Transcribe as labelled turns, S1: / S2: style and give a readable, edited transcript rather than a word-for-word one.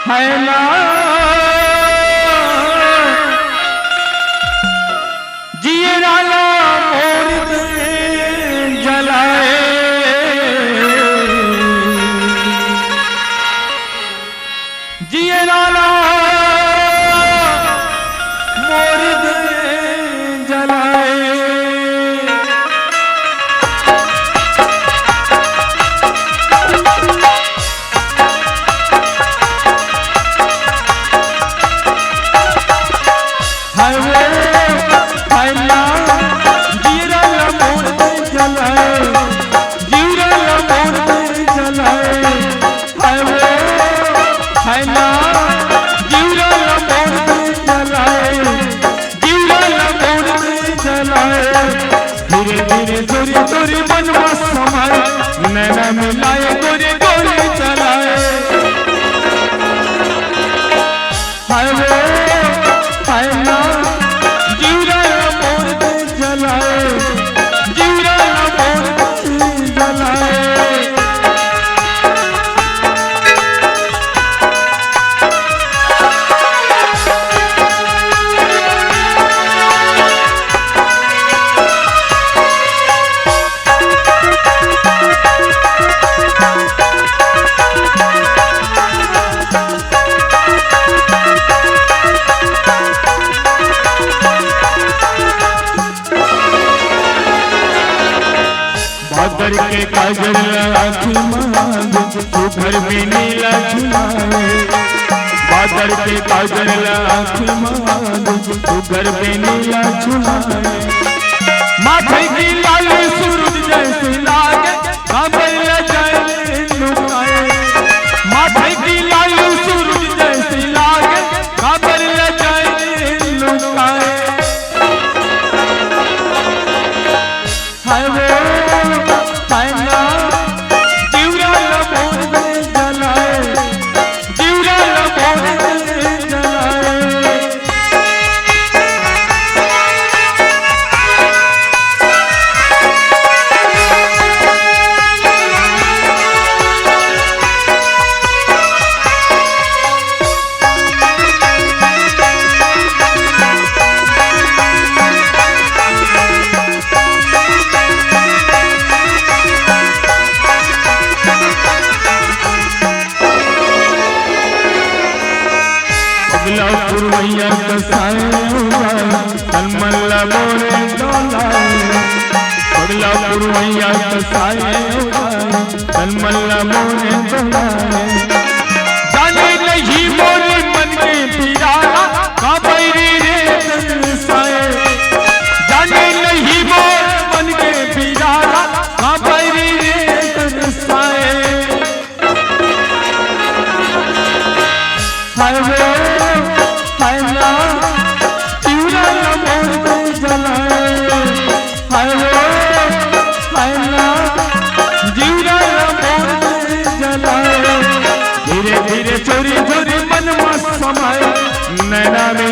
S1: है ना जिए लाला मोर जलाए जिए लाला मोर जलाए धीरे बनवा समाए नैना मिलाए गोरे गोरे चलाए हाय ना जीवरा मोर जलाए जीवरा मोर जलाए बादर के काजल आँखी मांग तू घर में नीला झुलाए बादर के काजल आँखी मांग तू घर में नीला झुलाए माथे की लाल सूरज जैसे लागे काबल जाए लुकाए माथे की लाल सूरज जैसे लागे काबल जाए लुकाए हाय पुरवैया कसाए तलमल्ला मोरे डोलाए पगला पुरवैया कसाए तलमल्ला मोरे डोलाए जाने नहीं मोरे मन में पिराना काबरी रे तरसाए जाने नहीं मोरे मन में पिराना काबरी रे तरसाए हाय ना जीवरा मोर जलाए हाय ना जीवरा मोर जलाए धीरे धीरे चोरी चोरी मन में समाए नैना में